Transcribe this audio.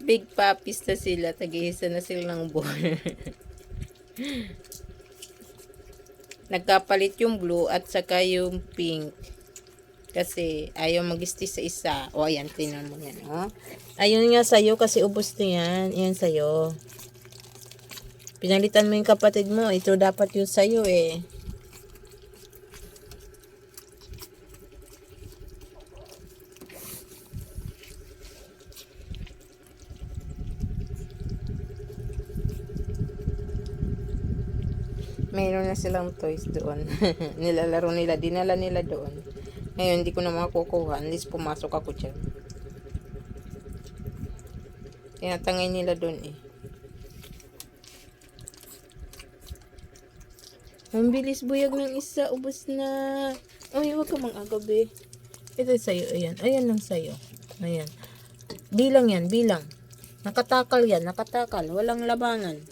Big puppies na sila. Tag-iisa na sila ng ball. Nagkapalit yung blue at saka yung pink. Kasi ayaw mag-stay sa isa. O, ayan. Tingnan mo yan. O. Ayun nga sa'yo kasi ubos na yan. Yan sa'yo. Pinalitan mo yung kapatid mo. Ito dapat yung sa'yo eh. Mayroon na silang toys doon. Nilalaro nila. Dinala nila doon. Ngayon, hindi ko na makukuha. Unless pumasok ako dyan. Tinatangay nila doon eh. Ang bilis buyag ng isa. Ubus na. Ay, huwag ka mang-agabi. Ito sa'yo. Ayan. Ayan lang sa'yo. Ayan. Bilang yan. Bilang. Nakatakal yan. Nakatakal. Walang labanan.